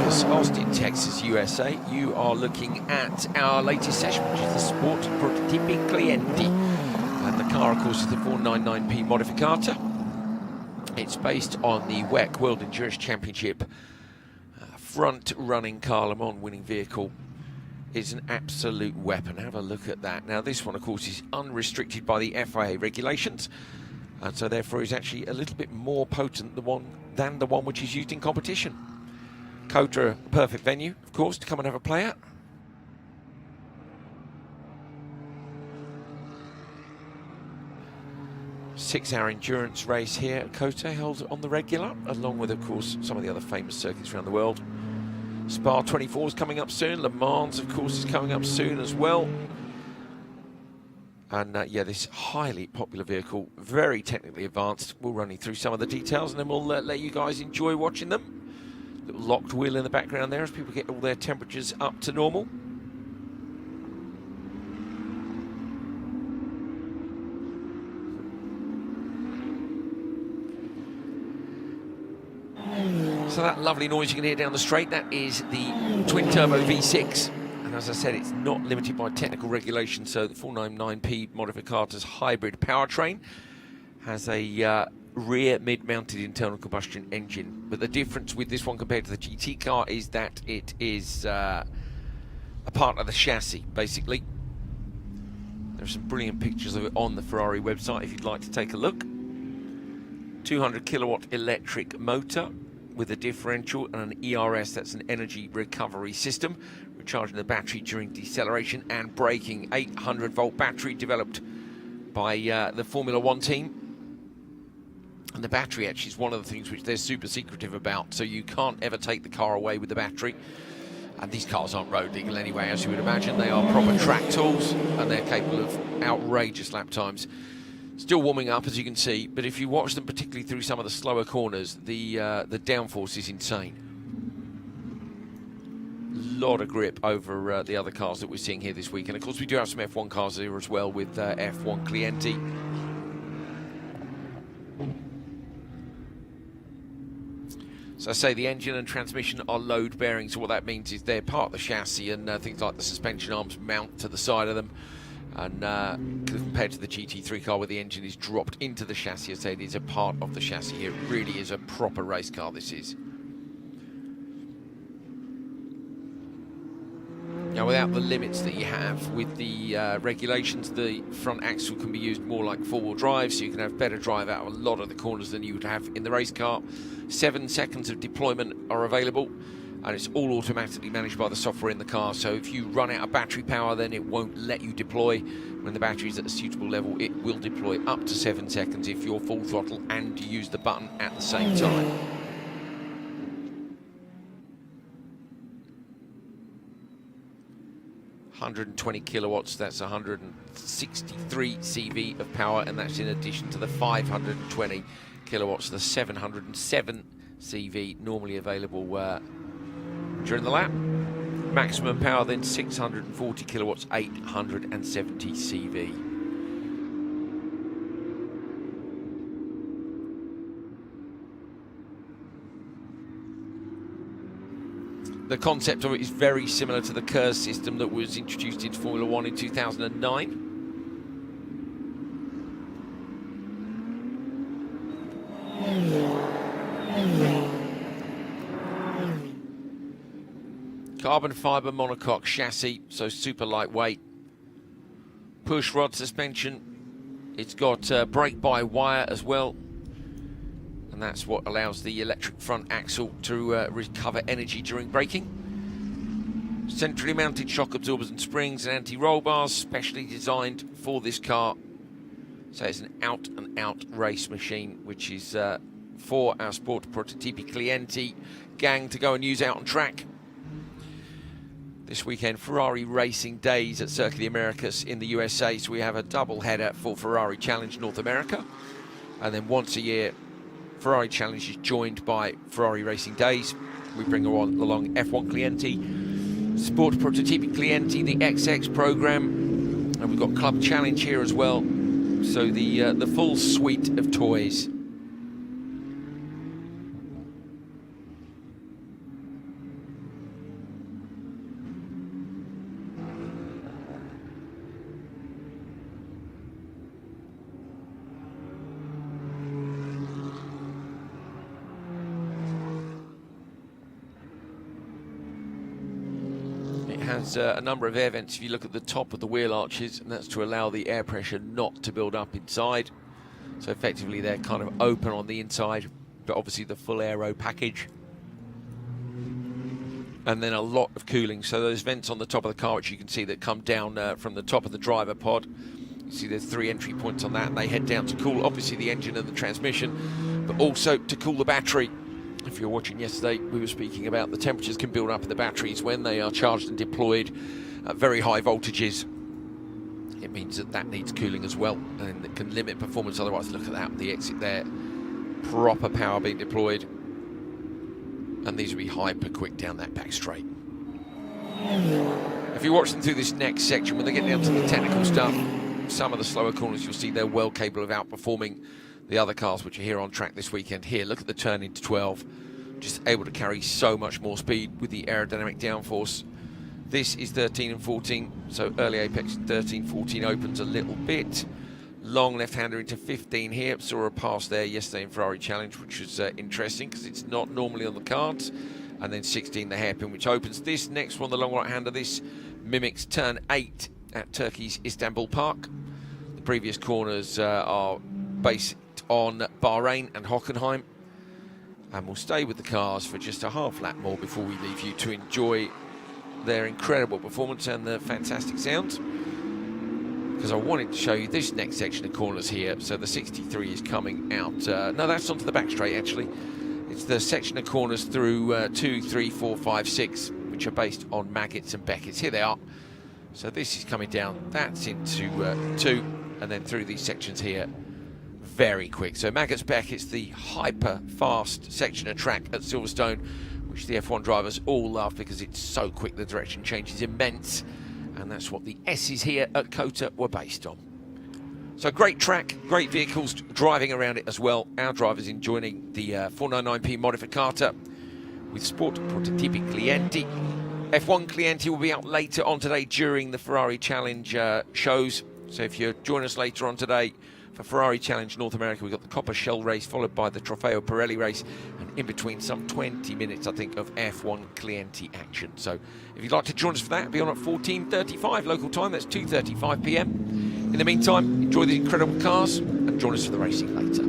Vegas, Austin, Texas, USA. You are looking at our latest session, which is the Sport Prototipi Clienti. And the car, of course, is the 499P Modificata. It's based on the WEC World Endurance Championship front-running car, Le Mans winning vehicle. Is an absolute weapon. Have a look at that. Now, this one, of course, is unrestricted by the FIA regulations, and so therefore is actually a little bit more potent than the one which is used in competition. COTA, a perfect venue, of course, to come and have a play at. Six-hour endurance race here at COTA, held on the regular, along with, of course, some of the other famous circuits around the world. Spa 24 is coming up soon. Le Mans, of course, is coming up soon as well. And yeah, this highly popular vehicle, very technically advanced. We'll run you through some of the details, and then we'll let you guys enjoy watching them. Little locked wheel in the background there as people get all their temperatures up to normal. So that lovely noise you can hear down the straight, that is the twin-turbo V6. And as I said, it's not limited by technical regulations, so the 499P Modificata's hybrid powertrain has a rear mid-mounted internal combustion engine. But the difference with this one compared to the GT car is that it is a part of the chassis, basically. There are some brilliant pictures of it on the Ferrari website if you'd like to take a look. 200 kilowatt electric motor with a differential and an ERS, that's an energy recovery system, recharging the battery during deceleration and braking. 800 volt battery developed by the Formula One team. And the battery actually is one of the things which they're super secretive about, so you can't ever take the car away with the battery. And these cars aren't road legal anyway, as you would imagine. They are proper track tools, and they're capable of outrageous lap times. Still warming up, as you can see, but if you watch them, particularly through some of the slower corners, the downforce is insane. A lot of grip over the other cars that we're seeing here this week. And of course, we do have some F1 cars here as well with F1 Clienti. So I say the engine and transmission are load bearing, so what that means is they're part of the chassis, and things like the suspension arms mount to the side of them. And compared to the GT3 car, where the engine is dropped into the chassis, I say it is a part of the chassis here. It really is a proper race car, this is. Now, without the limits that you have with the regulations, the front axle can be used more like four-wheel drive, so you can have better drive out of a lot of the corners than you would have in the race car. 7 seconds of deployment are available, and it's all automatically managed by the software in the car. So if you run out of battery power, then it won't let you deploy. When the battery is at a suitable level, it will deploy up to 7 seconds if you're full throttle and you use the button at the same time. $120 kilowatts, that's 163 CV of power, and that's in addition to the 520 kilowatts, the 707 CV normally available during the lap. Maximum power then 640 kilowatts, 870 CV. The concept of it is very similar to the KERS system that was introduced into Formula One in 2009. Carbon fibre monocoque chassis, so super lightweight. Push rod suspension. It's got brake-by-wire as well. And that's what allows the electric front axle to recover energy during braking. Centrally mounted shock absorbers and springs and anti-roll bars, specially designed for this car. So it's an out-and-out race machine, which is for our Sport Prototipi Clienti gang to go and use out on track. This weekend, Ferrari Racing Days at Circuit of the Americas in the USA. So we have a double header for Ferrari Challenge North America. And then once a year, Ferrari Challenge is joined by Ferrari Racing Days. We bring along F1 Clienti, Sport Prototipi Clienti, the XX program, and we've got Club Challenge here as well. So the full suite of toys. has a number of air vents if you look at the top of the wheel arches, and that's to allow the air pressure not to build up inside. So effectively they're kind of open on the inside, but obviously the full aero package. And then a lot of cooling. So those vents on the top of the car, which you can see that come down from the top of the driver pod. You see there's 3 entry points on that, and they head down to cool, obviously, the engine and the transmission, but also to cool the battery. If you're watching yesterday, we were speaking about the temperatures can build up in the batteries when they are charged and deployed at very high voltages. It means that that needs cooling as well, and it can limit performance. Otherwise, look at that, the exit there. Proper power being deployed. And these will be hyper quick down that back straight. If you watch them through this next section, when they get down to the technical stuff, some of the slower corners, you'll see they're well capable of outperforming the other cars which are here on track this weekend. Here, look at the turn into 12. Just able to carry so much more speed with the aerodynamic downforce. This is 13 and 14, so early apex 13, 14 opens a little bit. Long left-hander into 15 here. Saw a pass there yesterday in Ferrari Challenge, which was interesting because it's not normally on the cards. And then 16, the hairpin, which opens. This next one, the long right-hander, this mimics turn 8 at Turkey's Istanbul Park. The previous corners are based on Bahrain and Hockenheim. And we'll stay with the cars for just a half lap more before we leave you to enjoy their incredible performance and the fantastic sounds. Because I wanted to show you this next section of corners here. So the 63 is coming out. No, that's onto the back straight, actually. It's the section of corners through 2, 3, 4, 5, 6, which are based on Maggots and Beckett's. Here they are. So this is coming down. That's into 2, and then through these sections here. Very quick. So Maggots Beckett's the hyper-fast section of track at Silverstone, which the F1 drivers all love because it's so quick. The direction change is immense. And that's what the S's here at COTA were based on. So great track, great vehicles driving around it as well. Our drivers enjoying the 499P Modificata with Sport Prototipi Clienti. F1 Clienti will be out later on today during the Ferrari Challenge shows. So if you join us later on today for Ferrari Challenge North America, we've got the Copper Shell race followed by the Trofeo Pirelli race, and in between some 20 minutes, I think, of F1 Clienti action. So if you'd like to join us for that, it'll be on at 14:35 local time. That's 2:35 p.m. In the meantime, enjoy these incredible cars and join us for the racing later.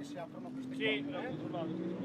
Si aprono queste sì, cose. l'ho trovato.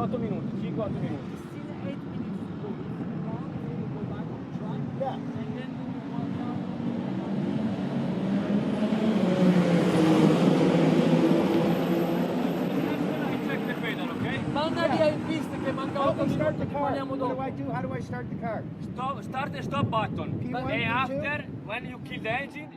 8 minuti, 5-8 minuti. Yeah. Manda via in pista che manca 8 Start the minuti, car. parliamo What do dopo. I do? How do I start the car? Start the stop button. P1, And P2? after, when you kill the engine,